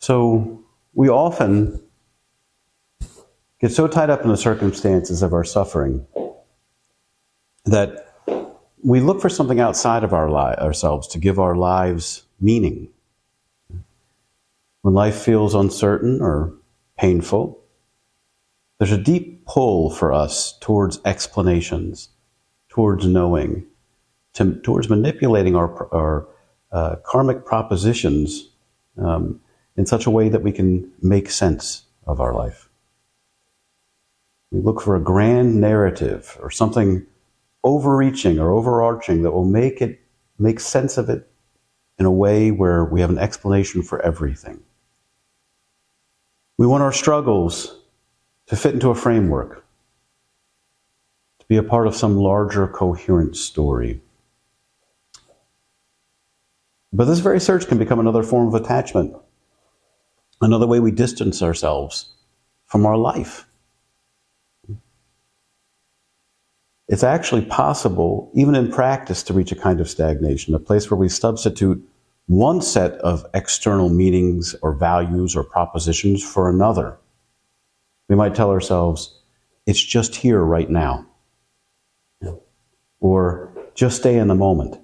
So we often get so tied up in the circumstances of our suffering that we look for something outside of ourselves to give our lives meaning. When life feels uncertain or painful, there's a deep pull for us towards explanations, towards knowing, towards manipulating our karmic propositions in such a way that we can make sense of our life. We look for a grand narrative or something overreaching or overarching that will make sense of it in a way where we have an explanation for everything. We want our struggles to fit into a framework, to be a part of some larger coherent story. But this very search can become another form of attachment, another way we distance ourselves from our life. It's actually possible, even in practice, to reach a kind of stagnation, a place where we substitute one set of external meanings or values or propositions for another. We might tell ourselves, it's just here right now. Or just stay in the moment.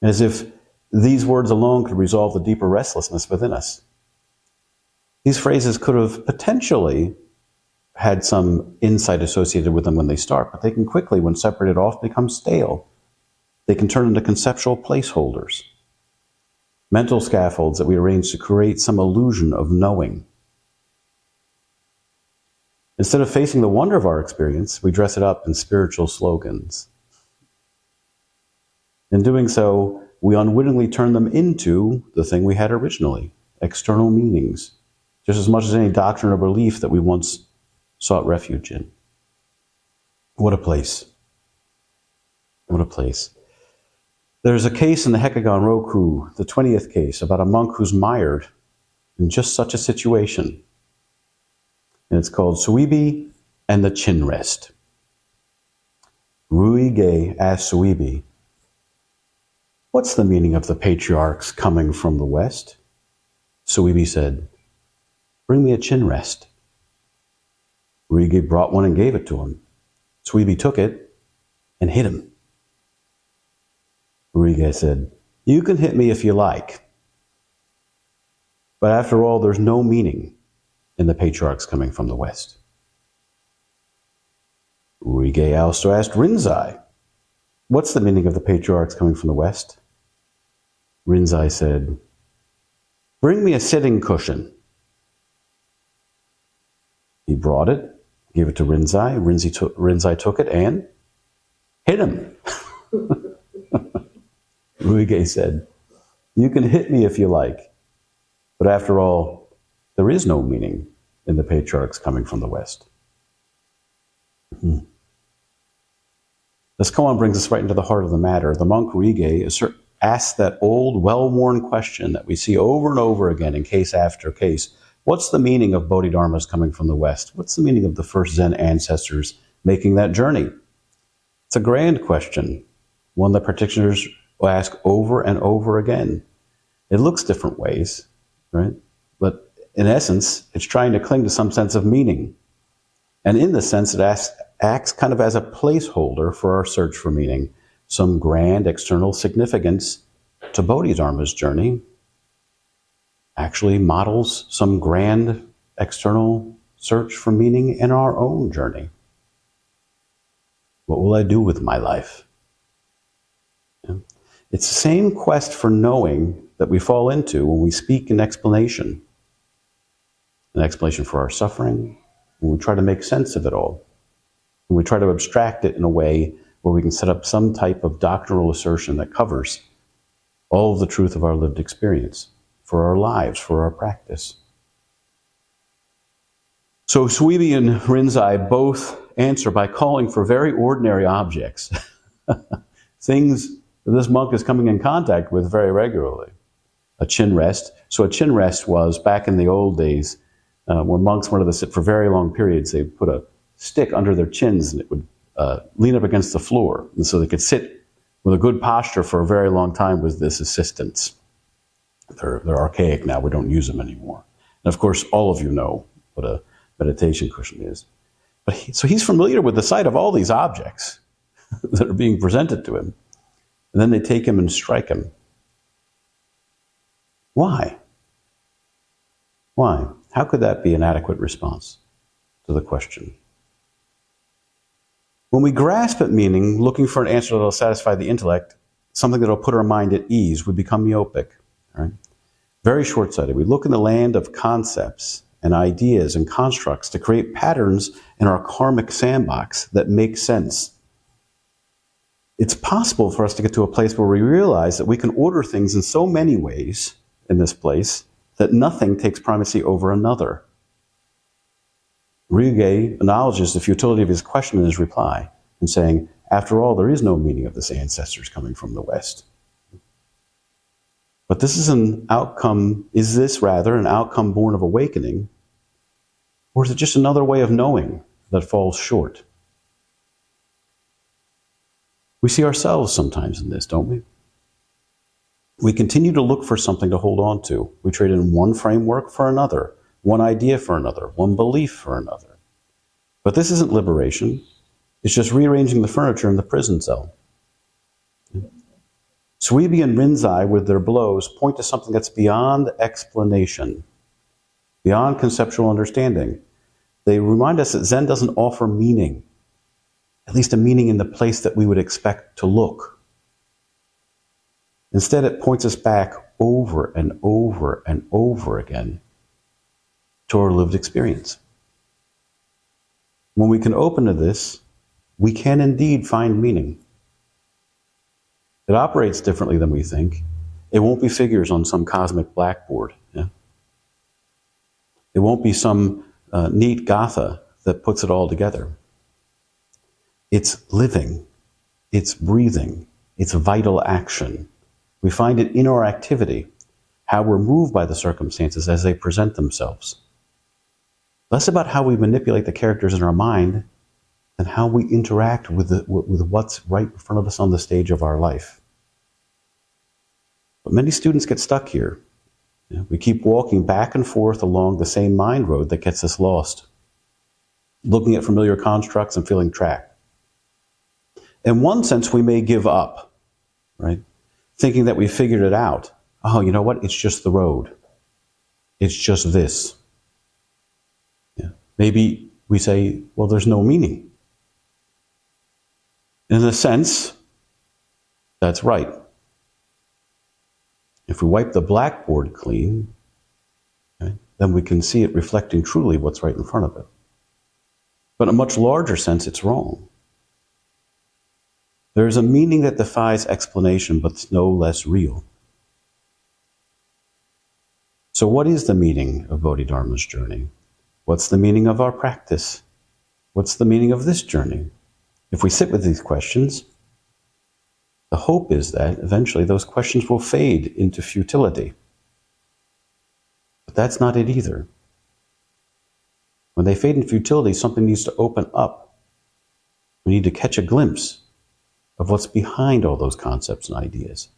As if these words alone could resolve the deeper restlessness within us. These phrases could have potentially had some insight associated with them when they start, but they can quickly, when separated off, become stale. They can turn into conceptual placeholders, mental scaffolds that we arrange to create some illusion of knowing. Instead of facing the wonder of our experience, we dress it up in spiritual slogans. In doing so, we unwittingly turn them into the thing we had originally, external meanings, just as much as any doctrine or belief that we once sought refuge in. What a place. What a place. There's a case in the Hekiganroku, the 20th case, about a monk who's mired in just such a situation. And it's called Suibi and the Chin Rest. Ryūge asked Suibi, "What's the meaning of the patriarchs coming from the West?" Suibi said, "Bring me a chin rest." Ryūge brought one and gave it to him. Suibi took it and hit him. Ryūge said, "You can hit me if you like. But after all, there's no meaning in the patriarchs coming from the West." Ryūge also asked Rinzai, "What's the meaning of the patriarchs coming from the West?" Rinzai said, "Bring me a sitting cushion." He brought it, gave it to Rinzai. Rinzai took it and hit him. Ryūge said, "You can hit me if you like, but after all, there is no meaning in the patriarchs coming from the West." This koan brings us right into the heart of the matter. The monk Ryūge asks that old, well-worn question that we see over and over again in case after case. What's the meaning of Bodhidharmas coming from the West? What's the meaning of the first Zen ancestors making that journey? It's a grand question, one that practitioners will ask over and over again. It looks different ways, right? But in essence, it's trying to cling to some sense of meaning. And in this sense, it acts kind of as a placeholder for our search for meaning, some grand external significance to Bodhidharma's journey, actually models some grand external search for meaning in our own journey. What will I do with my life? It's the same quest for knowing that we fall into when we speak an explanation for our suffering, when we try to make sense of it all, when we try to abstract it in a way where we can set up some type of doctrinal assertion that covers all of the truth of our lived experience, for our lives, for our practice. So Suibi and Rinzai both answer by calling for very ordinary objects, things that this monk is coming in contact with very regularly. A chin rest. So a chin rest was, back in the old days, when monks wanted to sit for very long periods, they would put a stick under their chins and it would lean up against the floor. And so they could sit with a good posture for a very long time with this assistance. They're archaic now. We don't use them anymore. And of course, all of you know what a meditation cushion is. But so he's familiar with the sight of all these objects that are being presented to him. And then they take him and strike him. Why? Why? How could that be an adequate response to the question? When we grasp at meaning, looking for an answer that will satisfy the intellect, something that will put our mind at ease, we become myopic. Right? Very short-sighted. We look in the land of concepts and ideas and constructs to create patterns in our karmic sandbox that make sense. It's possible for us to get to a place where we realize that we can order things in so many ways in this place that nothing takes primacy over another. Ryūge acknowledges the futility of his question in his reply and saying, after all, there is no meaning of this ancestors coming from the West. But this is an outcome, is this rather an outcome born of awakening, or is it just another way of knowing that falls short? We see ourselves sometimes in this, don't we? We continue to look for something to hold on to. We trade in one framework for another, one idea for another, one belief for another. But this isn't liberation. It's just rearranging the furniture in the prison cell. Suibi and Rinzai, with their blows, point to something that's beyond explanation, beyond conceptual understanding. They remind us that Zen doesn't offer meaning, at least a meaning in the place that we would expect to look. Instead, it points us back over and over and over again to our lived experience. When we can open to this, we can indeed find meaning. It operates differently than we think. It won't be figures on some cosmic blackboard. Yeah? It won't be some neat gatha that puts it all together. It's living. It's breathing. It's vital action. We find it in our activity, how we're moved by the circumstances as they present themselves. Less about how we manipulate the characters in our mind than how we interact with what's right in front of us on the stage of our life. But many students get stuck here. We keep walking back and forth along the same mind road that gets us lost, looking at familiar constructs and feeling trapped. In one sense, we may give up, right? Thinking that we figured it out. Oh, you know what? It's just the road. It's just this. Yeah. Maybe we say, well, there's no meaning. In a sense, that's right. If we wipe the blackboard clean, okay, then we can see it reflecting truly what's right in front of it. But in a much larger sense, it's wrong. There is a meaning that defies explanation, but it's no less real. So what is the meaning of Bodhidharma's journey? What's the meaning of our practice? What's the meaning of this journey? If we sit with these questions, the hope is that eventually those questions will fade into futility. But that's not it either. When they fade into futility, something needs to open up. We need to catch a glimpse of what's behind all those concepts and ideas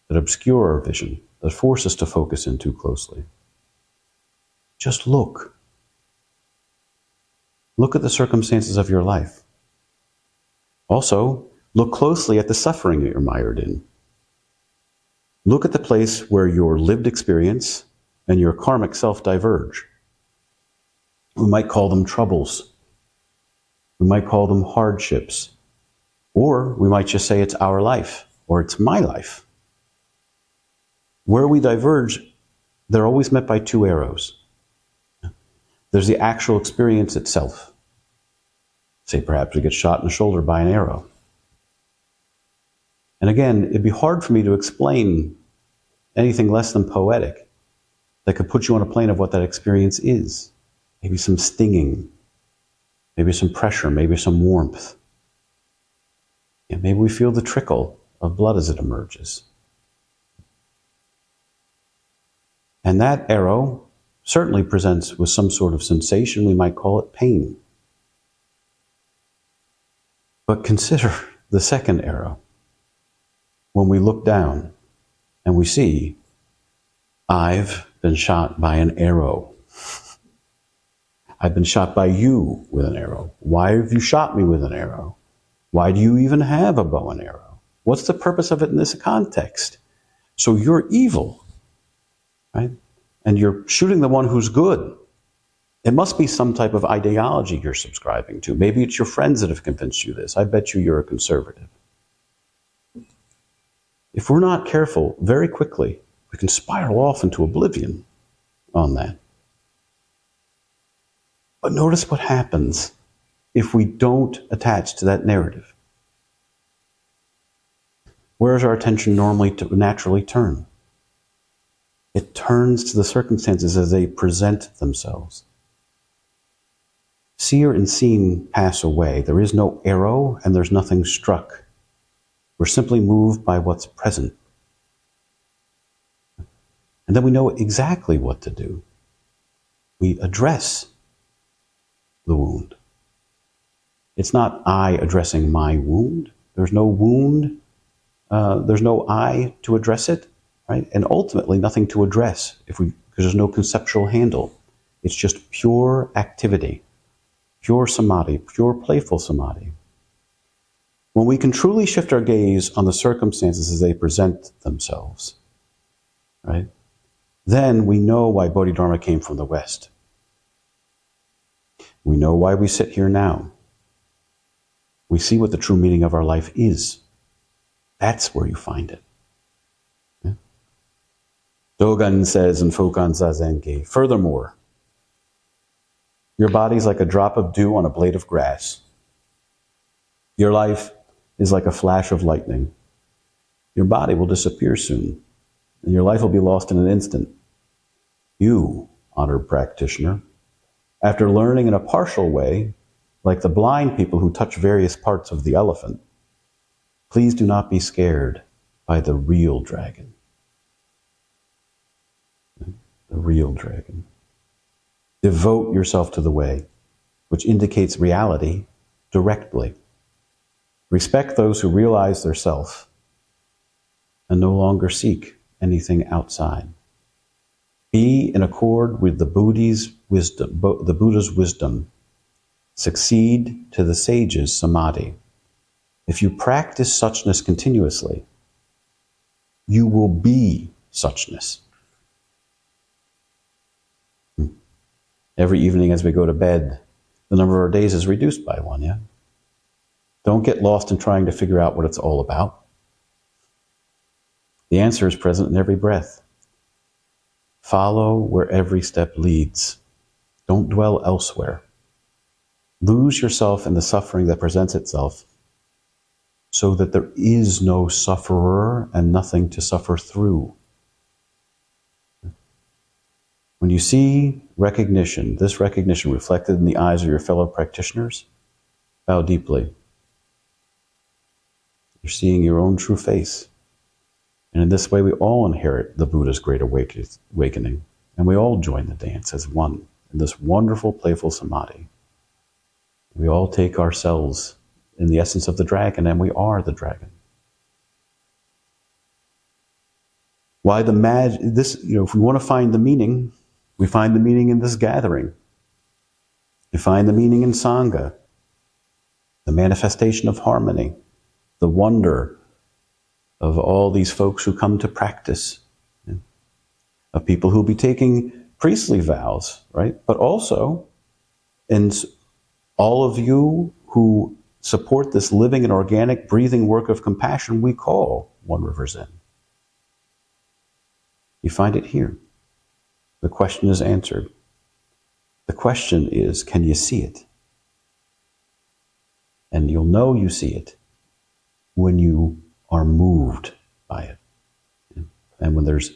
that obscure our vision, that force us to focus in too closely. Just look. Look at the circumstances of your life. Also, look closely at the suffering that you're mired in. Look at the place where your lived experience and your karmic self diverge. We might call them troubles. We might call them hardships. Or we might just say it's our life, or it's my life. Where we diverge, they're always met by two arrows. There's the actual experience itself. Say perhaps we get shot in the shoulder by an arrow. And again, it'd be hard for me to explain anything less than poetic that could put you on a plane of what that experience is. Maybe some stinging, maybe some pressure, maybe some warmth. And maybe we feel the trickle of blood as it emerges. And that arrow certainly presents with some sort of sensation. We might call it pain. But consider the second arrow. When we look down and we see I've been shot by an arrow. I've been shot by you with an arrow. Why have you shot me with an arrow? Why do you even have a bow and arrow? What's the purpose of it in this context? So you're evil, right? And you're shooting the one who's good. It must be some type of ideology you're subscribing to. Maybe it's your friends that have convinced you this. I bet you're a conservative. If we're not careful, very quickly, we can spiral off into oblivion on that. But notice what happens if we don't attach to that narrative. Where does our attention naturally turn? It turns to the circumstances as they present themselves. Seer and seen pass away. There is no arrow and there's nothing struck. We're simply moved by what's present. And then we know exactly what to do. We address the wound. It's not I addressing my wound. There's no wound. There's no I to address it, right? And ultimately nothing to address because there's no conceptual handle. It's just pure activity, pure samadhi, pure playful samadhi. When we can truly shift our gaze on the circumstances as they present themselves, right? Then we know why Bodhidharma came from the West. We know why we sit here now. We see what the true meaning of our life is. That's where you find it. Yeah? Dogen says in Fokan Zazengi, furthermore, your body's like a drop of dew on a blade of grass. Your life is like a flash of lightning. Your body will disappear soon, and your life will be lost in an instant. You, honored practitioner, after learning in a partial way, like the blind people who touch various parts of the elephant, please do not be scared by the real dragon. The real dragon. Devote yourself to the way, which indicates reality directly. Respect those who realize their self and no longer seek anything outside. Be in accord with the Buddha's wisdom. Succeed to the sage's samadhi. If you practice suchness continuously, you will be suchness. Every evening as we go to bed, the number of our days is reduced by one, yeah? Don't get lost in trying to figure out what it's all about. The answer is present in every breath. Follow where every step leads. Don't dwell elsewhere. Lose yourself in the suffering that presents itself so that there is no sufferer and nothing to suffer through. When you see recognition, this recognition reflected in the eyes of your fellow practitioners, bow deeply. You're seeing your own true face. And in this way, we all inherit the Buddha's great awakening, and we all join the dance as one in this wonderful, playful samadhi. We all take ourselves in the essence of the dragon, and we are the dragon. Why the magic? This, if we want to find the meaning, we find the meaning in this gathering. You find the meaning in Sangha, the manifestation of harmony, the wonder of all these folks who come to practice, of people who will be taking priestly vows, right? But also, in all of you who support this living and organic breathing work of compassion we call One River Zen. You find it here. The question is answered. The question is, can you see it? And you'll know you see it when you are moved by it. And when there's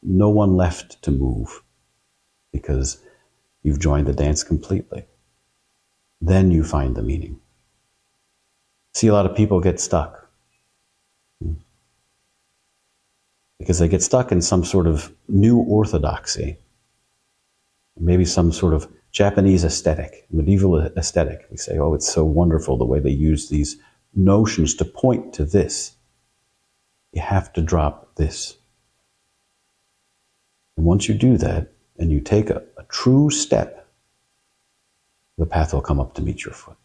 no one left to move because you've joined the dance completely. Then you find the meaning. See, a lot of people get stuck because they get stuck in some sort of new orthodoxy, maybe some sort of Japanese aesthetic, medieval aesthetic. We say, oh, it's so wonderful the way they use these notions to point to this. You have to drop this. And once you do that, and you take a true step, the path will come up to meet your foot.